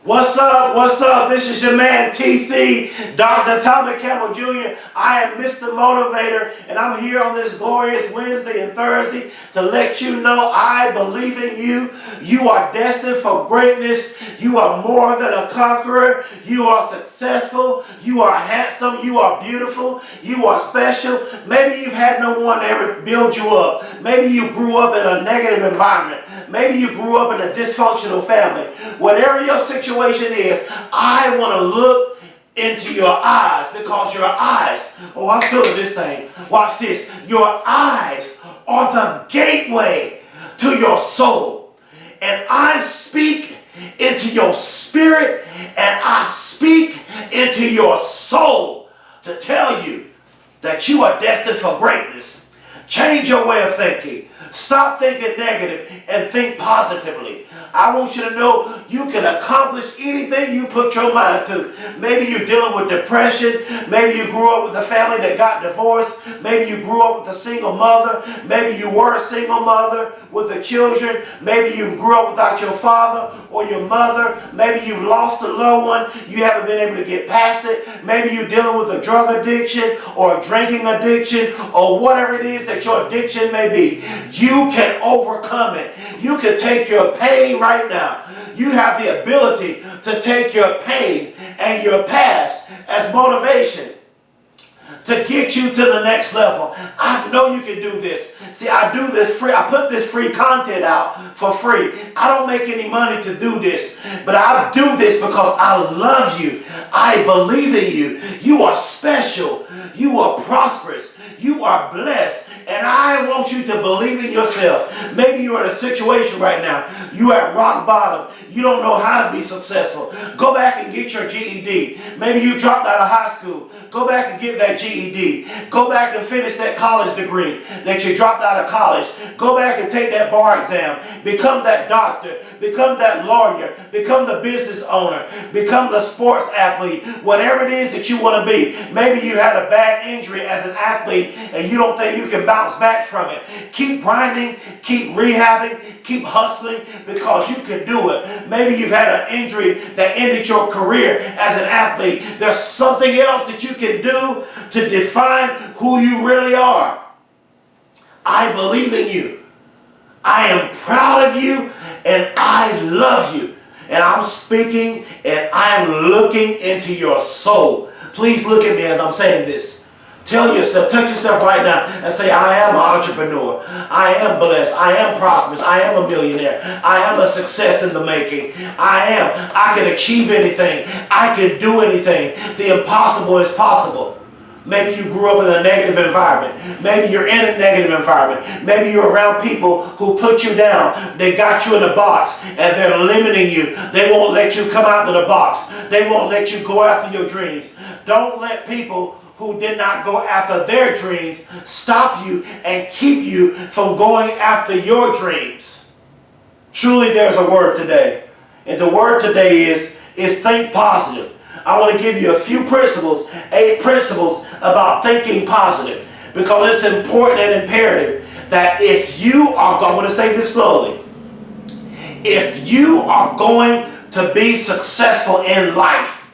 What's up? What's up? This is your man TC, Dr. Tommy Campbell Jr. I am Mr. Motivator, and I'm here on this glorious Wednesday and Thursday to let you know I believe in you. You are destined for greatness. You are more than a conqueror. You are successful. You are handsome. You are beautiful. You are special. Maybe you've had no one to ever build you up. Maybe you grew up in a negative environment. Maybe you grew up in a dysfunctional family. Whatever your situation is, I want to look into your eyes, because your eyes, oh, I'm feeling this thing. Watch this. Your eyes are the gateway to your soul. And I speak into your spirit and I speak into your soul to tell you that you are destined for greatness. Change your way of thinking. Stop thinking negative and think positively. I want you to know you can accomplish anything you put your mind to. Maybe you're dealing with depression. Maybe you grew up with a family that got divorced. Maybe you grew up with a single mother. Maybe you were a single mother with the children. Maybe you grew up without your father or your mother. Maybe you've lost a loved one. You haven't been able to get past it. Maybe you're dealing with a drug addiction or a drinking addiction or whatever it is that your addiction may be. You can overcome it. You can take your pain right now. You have the ability to take your pain and your past as motivation to get you to the next level. I know you can do this. See, I do this free. I put this free content out for free. I don't make any money to do this, but I do this because I love you. I believe in you. You are special. You are prosperous. You are blessed. And I want you to believe in yourself. Maybe you're in a situation right now. You're at rock bottom. You don't know how to be successful. Go back and get your GED. Maybe you dropped out of high school. Go back and get that GED. Go back and finish that college degree that you dropped out of college. Go back and take that bar exam. Become that doctor. Become that lawyer. Become the business owner. Become the sports athlete. Whatever it is that you want to be. Maybe you had a bad injury as an athlete and you don't think you can bounce back from it. Keep grinding. Keep rehabbing. Keep hustling, because you can do it. Maybe you've had an injury that ended your career as an athlete. There's something else that you can do to define who you really are. I believe in you. I am proud of you and I love you. And I'm speaking and I'm looking into your soul. Please look at me as I'm saying this. Tell yourself, touch yourself right now and say, I am an entrepreneur. I am blessed. I am prosperous. I am a millionaire. I am a success in the making. I can achieve anything. I can do anything. The impossible is possible. Maybe you grew up in a negative environment. Maybe you're in a negative environment. Maybe you're around people who put you down. They got you in a box and they're limiting you. They won't let you come out of the box. They won't let you go after your dreams. Don't let people who did not go after their dreams stop you and keep you from going after your dreams. Truly, there's a word today. And the word today is think positive. I want to give you a few principles, 8 principles about thinking positive, because it's important and imperative that if you are going, I'm going to say this slowly, if you are going to be successful in life,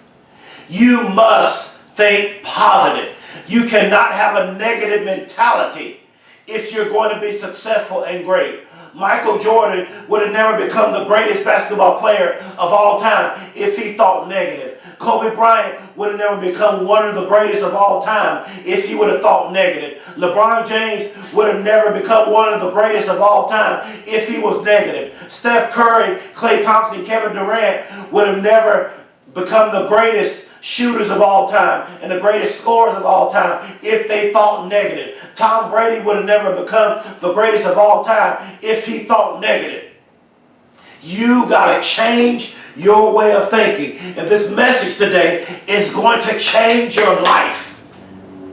you must think positive. You cannot have a negative mentality if you're going to be successful and great. Michael Jordan would have never become the greatest basketball player of all time if he thought negative. Kobe Bryant would have never become one of the greatest of all time if he would have thought negative. LeBron James would have never become one of the greatest of all time if he was negative. Steph Curry, Klay Thompson, Kevin Durant would have never become the greatest shooters of all time and the greatest scorers of all time if they thought negative. Tom Brady would have never become the greatest of all time if he thought negative. You got to change your way of thinking. And this message today is going to change your life.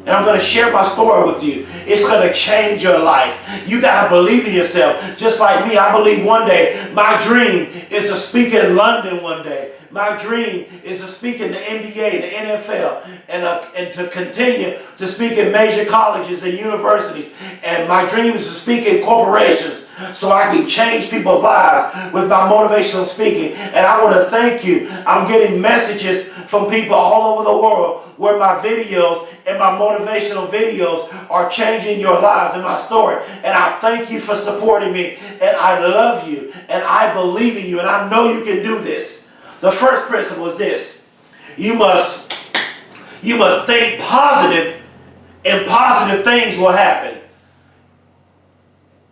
And I'm going to share my story with you. It's going to change your life. You got to believe in yourself. Just like me, I believe one day my dream is to speak in London one day. My dream is to speak in the NBA, the NFL, and to continue to speak in major colleges and universities. And my dream is to speak in corporations. so I can change people's lives with my motivational speaking. And I want to thank you. I'm getting messages from people all over the world where my videos and my motivational videos are changing your lives and my story. And I thank you for supporting me. And I love you. And I believe in you. And I know you can do this. The first principle is this. You must think positive, and positive things will happen.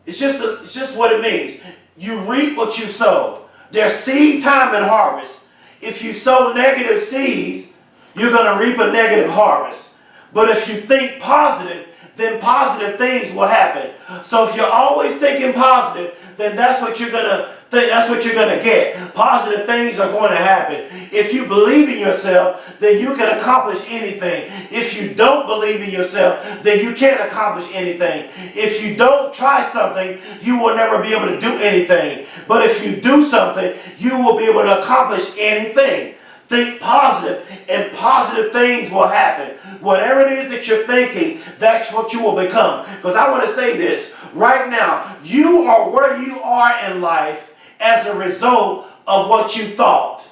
It's just what it means. You reap what you sow. There's seed time and harvest. If you sow negative seeds, you're going to reap a negative harvest. But if you think positive, then positive things will happen. So if you're always thinking positive, then that's what you're going to think, that's what you're going to get. Positive things are going to happen. If you believe in yourself, then you can accomplish anything. If you don't believe in yourself, then you can't accomplish anything. If you don't try something, you will never be able to do anything. But if you do something, you will be able to accomplish anything. Think positive, and positive things will happen. Whatever it is that you're thinking, that's what you will become. Because I want to say this, right now, you are where you are in life as a result of what you thought.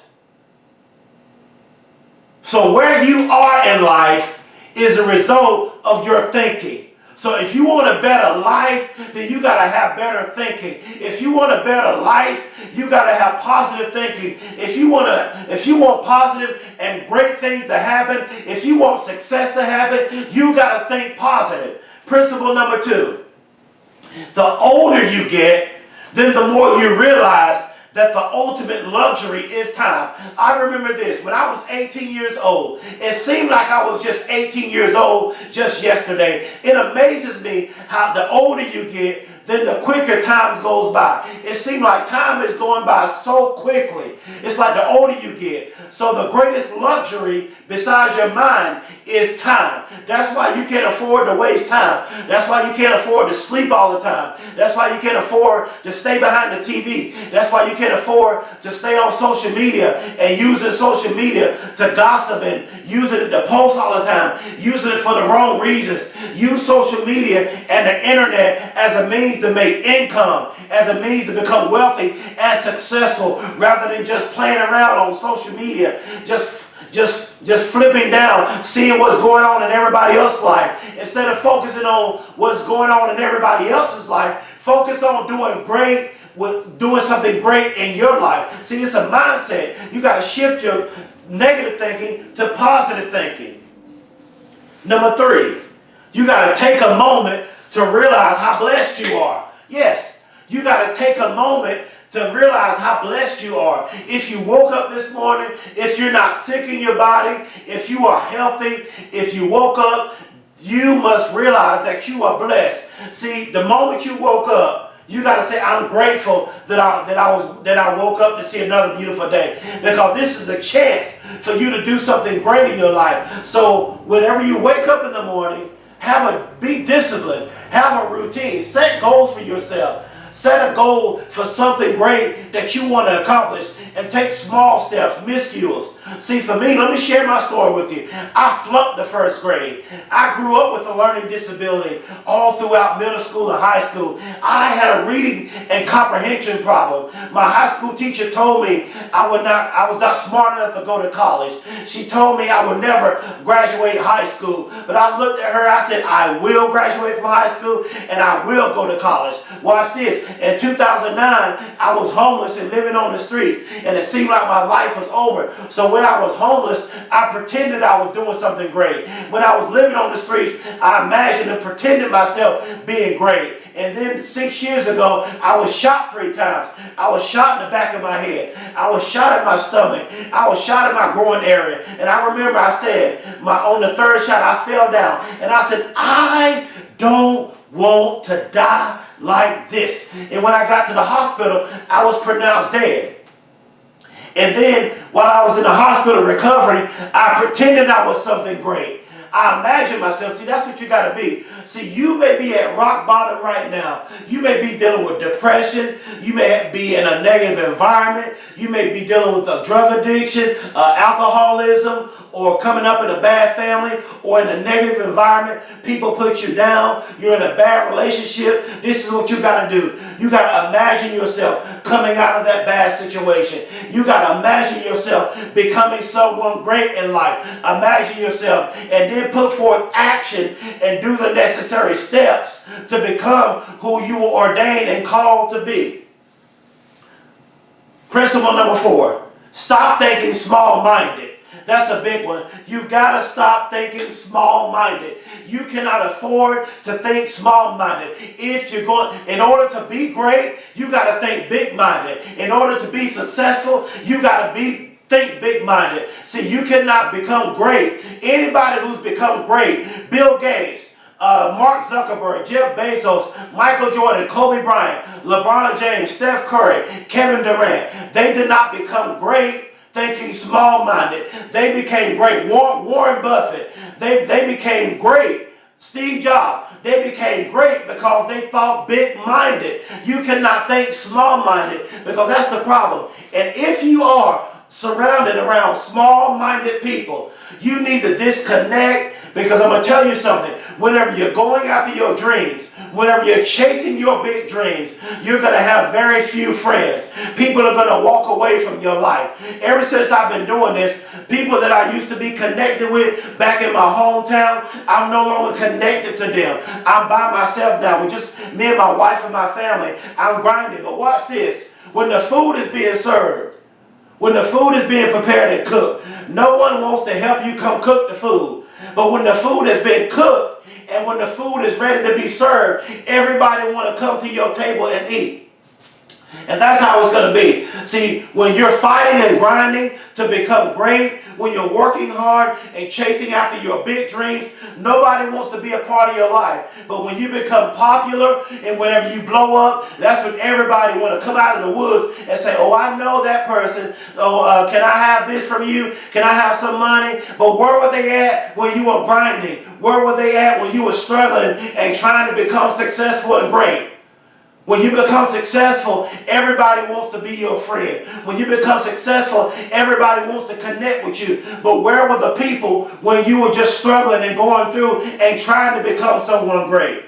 So where you are in life is a result of your thinking. So if you want a better life, then you got to have better thinking. If you want a better life, you got to have positive thinking. If you want positive and great things to happen, if you want success to happen, you got to think positive. Principle number 2. The older you get, then the more you realize that the ultimate luxury is time. I remember this. When I was 18 years old, it seemed like I was just 18 years old just yesterday. It amazes me how the older you get, then the quicker time goes by. It seems like time is going by so quickly. It's like the older you get. So the greatest luxury besides your mind is time. That's why you can't afford to waste time. That's why you can't afford to sleep all the time. That's why you can't afford to stay behind the TV. That's why you can't afford to stay on social media and using social media to gossip and using it to post all the time, using it for the wrong reasons. Use social media and the internet as a means to make income, as a means to become wealthy and successful, rather than just playing around on social media, just flipping down, seeing what's going on in everybody else's life. Instead of focusing on what's going on in everybody else's life, focus on doing something great in your life. See, it's a mindset. You got to shift your negative thinking to positive thinking. Number 3, you got to take a moment to realize how blessed you are. Yes, you got to take a moment to realize how blessed you are. If you woke up this morning, if you're not sick in your body, if you are healthy, if you woke up, you must realize that you are blessed. See, the moment you woke up, you got to say, I'm grateful that I woke up to see another beautiful day. Because this is a chance for you to do something great in your life. So whenever you wake up in the morning, be disciplined, have a routine, set goals for yourself. Set a goal for something great that you want to accomplish and take small steps, minuscules. See, for me, let me share my story with you. I flunked the first grade. I grew up with a learning disability all throughout middle school and high school. I had a reading and comprehension problem. My high school teacher told me I was not smart enough to go to college. She told me I would never graduate high school. But I looked at her, I said, I will graduate from high school and I will go to college. Watch this. In 2009, I was homeless and living on the streets, and it seemed like my life was over. So when I was homeless, I pretended I was doing something great. When I was living on the streets, I imagined and pretended myself being great. And then 6 years ago, I was shot 3 times. I was shot in the back of my head. I was shot at my stomach. I was shot in my groin area. And I remember I said, on the 3rd shot, I fell down. And I said, I don't want to die like this. And when I got to the hospital, I was pronounced dead. And then while I was in the hospital recovering, I pretended I was something great. I imagined myself. See, that's what you got to be. See, you may be at rock bottom right now. You may be dealing with depression. You may be in a negative environment. You may be dealing with a drug addiction, alcoholism, or coming up in a bad family, or in a negative environment. People put you down. You're in a bad relationship. This is what you got to do. You got to imagine yourself coming out of that bad situation. You got to imagine yourself becoming someone great in life. Imagine yourself and then put forth action and do the necessary steps to become who you were ordained and called to be. Principle number 4, stop thinking small-minded. That's a big one. You got to stop thinking small-minded. You cannot afford to think small-minded. If you're going, in order to be great, you got to think big-minded. In order to be successful, you got to think big-minded. See, you cannot become great. Anybody who's become great, Bill Gates, Mark Zuckerberg, Jeff Bezos, Michael Jordan, Kobe Bryant, LeBron James, Steph Curry, Kevin Durant, they did not become great thinking small-minded. They became great. Warren Buffett, they became great. Steve Jobs, they became great because they thought big-minded. You cannot think small-minded because that's the problem. And if you are surrounded around small-minded people, you need to disconnect, because I'm going to tell you something. Whenever you're going after your dreams, whenever you're chasing your big dreams, you're going to have very few friends. People are going to walk away from your life. Ever since I've been doing this, people that I used to be connected with back in my hometown, I'm no longer connected to them. I'm by myself now with just me and my wife and my family. I'm grinding. But watch this. When the food is being served, when the food is being prepared and cooked, no one wants to help you come cook the food. But when the food has been cooked and when the food is ready to be served, everybody want to come to your table and eat. And that's how it's going to be. See, when you're fighting and grinding to become great, when you're working hard and chasing after your big dreams, nobody wants to be a part of your life. But when you become popular and whenever you blow up, that's when everybody want to come out of the woods and say, oh, I know that person. Oh, can I have this from you? Can I have some money? But where were they at when you were grinding? Where were they at when you were struggling and trying to become successful and great? When you become successful, everybody wants to be your friend. When you become successful, everybody wants to connect with you. But where were the people when you were just struggling and going through and trying to become someone great?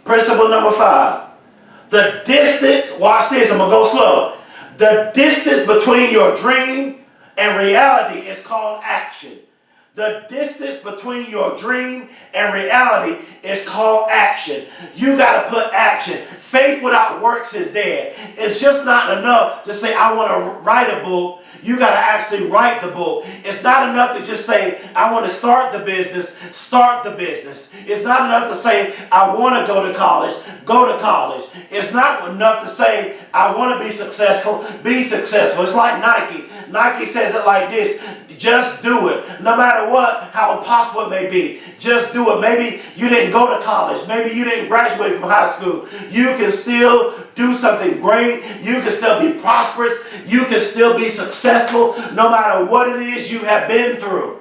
Principle number 5. The distance, watch this, I'm going to go slow. The distance between your dream and reality is called action. The distance between your dream and reality is called action. You got to put action. Faith without works is dead. It's just not enough to say, I want to write a book. You got to actually write the book. It's not enough to just say, I want to start the business. Start the business. It's not enough to say, I want to go to college. Go to college. It's not enough to say, I want to be successful. Be successful. It's like Nike. Nike says it like this. Just do it. No matter what, how impossible it may be. Just do it. Maybe you didn't go to college. Maybe you didn't graduate from high school. You can still do something great. You can still be prosperous. You can still be successful no matter what it is you have been through.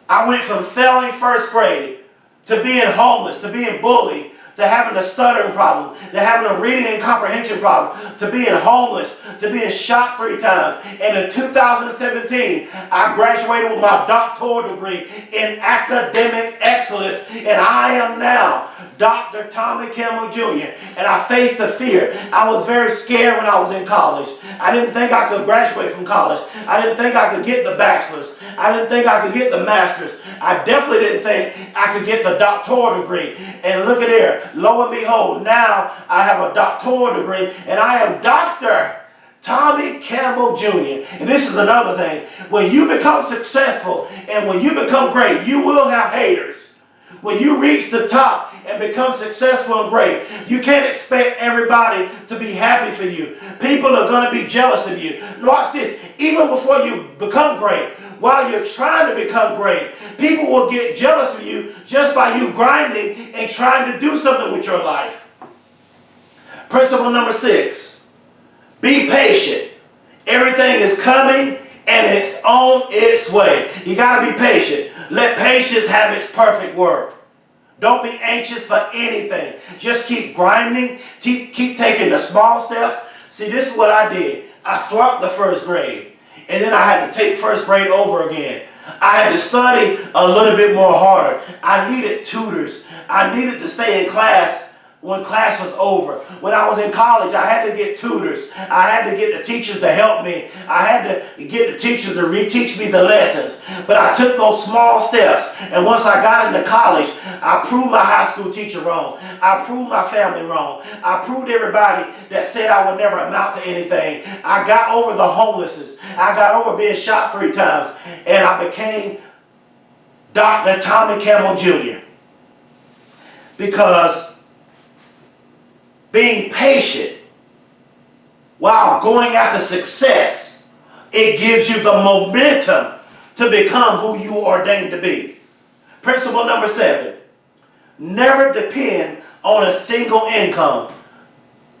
I went from failing first grade to being homeless, to being bullied, to having a stuttering problem, to having a reading and comprehension problem, to being homeless, to being shot 3 times. And in 2017, I graduated with my doctoral degree in academic excellence. And I am now Dr. Tommy Campbell Jr. And I faced the fear. I was very scared when I was in college. I didn't think I could graduate from college. I didn't think I could get the bachelor's. I didn't think I could get the master's. I definitely didn't think I could get the doctoral degree. And look at here. Lo and behold, now I have a doctoral degree and I am Dr. Tommy Campbell Jr. And this is another thing. When you become successful and when you become great, you will have haters. When you reach the top and become successful and great, you can't expect everybody to be happy for you. People are going to be jealous of you. Watch this. Even before you become great, while you're trying to become great, people will get jealous of you just by you grinding and trying to do something with your life. Principle number 6. Be patient. Everything is coming and it's on its way. You got to be patient. Let patience have its perfect work. Don't be anxious for anything. Just keep grinding. Keep taking the small steps. See, this is what I did. I flunked the first grade. And then I had to take first grade over again. I had to study a little bit more harder. I needed tutors. I needed to stay in class when class was over. When I was in college, I had to get tutors. I had to get the teachers to help me. I had to get the teachers to reteach me the lessons. But I took those small steps. And once I got into college, I proved my high school teacher wrong. I proved my family wrong. I proved everybody that said I would never amount to anything. I got over the homelessness. I got over being shot 3 times. And I became Dr. Tommy Campbell Jr. Because being patient while going after success, it gives you the momentum to become who you are ordained to be. Principle number 7, never depend on a single income.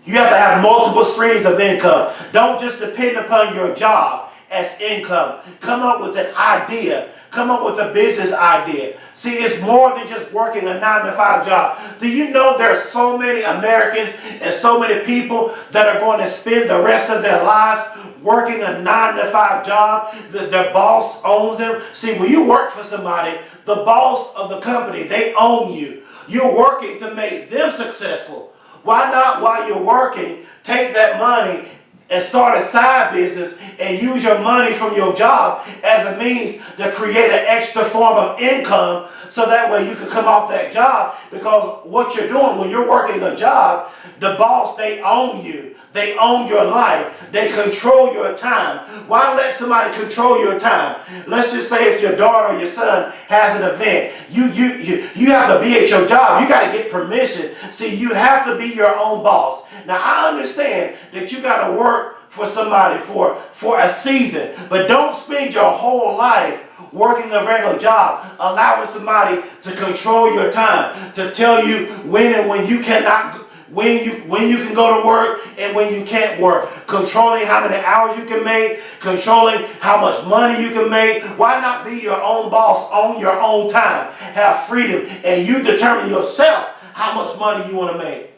You have to have multiple streams of income. Don't just depend upon your job as income. Come up with an idea. Come up with a business idea. See, it's more than just working a 9-to-5 job. Do you know there are so many Americans and so many people that are going to spend the rest of their lives working a 9-to-5 job? Their boss owns them. See, when you work for somebody, the boss of the company, they own you. You're working to make them successful. Why not, while you're working, take that money and start a side business and use your money from your job as a means to create an extra form of income, so that way you can come off that job? Because what you're doing when you're working a job, the boss, they own you. They own your life. They control your time. Why let somebody control your time? Let's just say if your daughter or your son has an event, you have to be at your job. You got to get permission. See, you have to be your own boss. Now, I understand that you got to work for somebody for a season, but don't spend your whole life working a regular job, allowing somebody to control your time, to tell you when and when you cannot, when you can go to work and when you can't work, controlling how many hours you can make, controlling how much money you can make. Why not be your own boss, own your own time, have freedom, and you determine yourself how much money you want to make?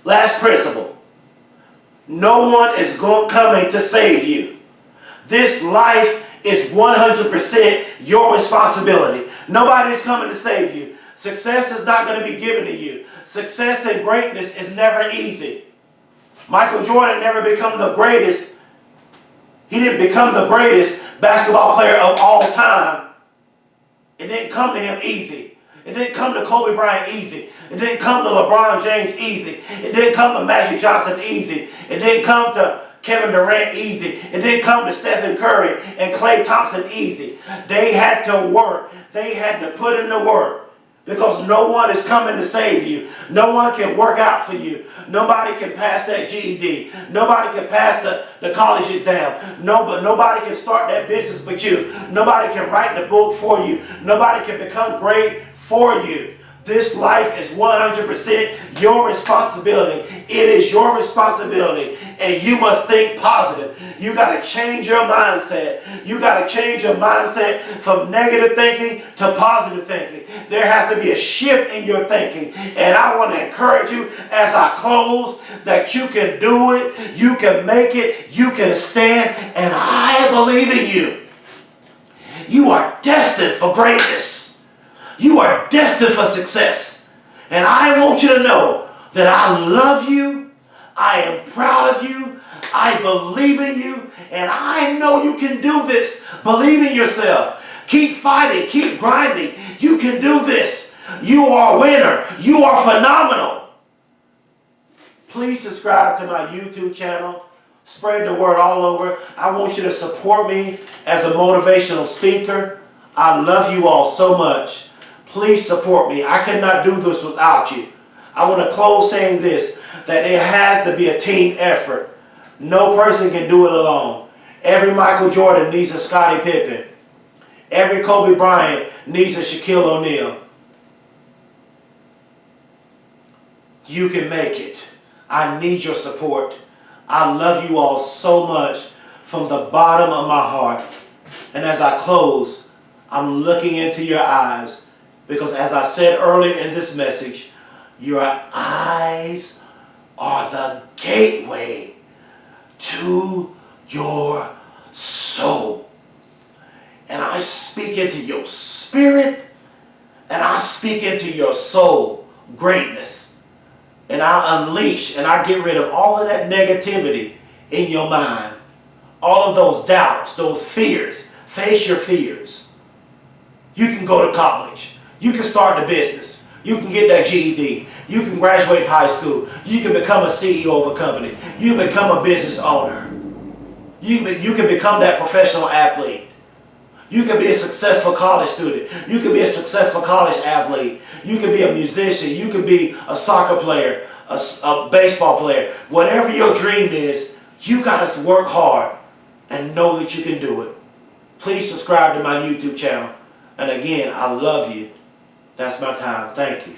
Last principle. No one is coming to save you. This life is 100% your responsibility. Nobody is coming to save you. Success is not going to be given to you. Success and greatness is never easy. Michael Jordan never became the greatest. He didn't become the greatest basketball player of all time. It didn't come to him easy. It didn't come to Kobe Bryant easy. It didn't come to LeBron James easy. It didn't come to Magic Johnson easy. It didn't come to Kevin Durant easy. It didn't come to Stephen Curry and Klay Thompson easy. They had to work. They had to put in the work. Because no one is coming to save you. No one can work out for you. Nobody can pass that GED. Nobody can pass the college exam. Nobody can start that business but you. Nobody can write the book for you. Nobody can become great for you. This life is 100% your responsibility. It is your responsibility. And you must think positive. You got to change your mindset. You got to change your mindset from negative thinking to positive thinking. There has to be a shift in your thinking. And I want to encourage you as I close that you can do it. You can make it. You can stand. And I believe in you. You are destined for greatness. You are destined for success. And I want you to know that I love you. I am proud of you. I believe in you. And I know you can do this. Believe in yourself. Keep fighting. Keep grinding. You can do this. You are a winner. You are phenomenal. Please subscribe to my YouTube channel. Spread the word all over. I want you to support me as a motivational speaker. I love you all so much. Please support me. I cannot do this without you. I want to close saying this, that it has to be a team effort. No person can do it alone. Every Michael Jordan needs a Scottie Pippen. Every Kobe Bryant needs a Shaquille O'Neal. You can make it. I need your support. I love you all so much from the bottom of my heart. And as I close, I'm looking into your eyes because, as I said earlier in this message, your eyes are the gateway to your soul. And I speak into your spirit and I speak into your soul greatness. And I unleash and I get rid of all of that negativity in your mind. All of those doubts, those fears. Face your fears. You can go to college. You can start a business. You can get that GED. You can graduate high school. You can become a CEO of a company. You can become a business owner. You can become that professional athlete. You can be a successful college student. You can be a successful college athlete. You can be a musician. You can be a soccer player, a baseball player. Whatever your dream is, you got to work hard and know that you can do it. Please subscribe to my YouTube channel. And again, I love you. That's my time. Thank you.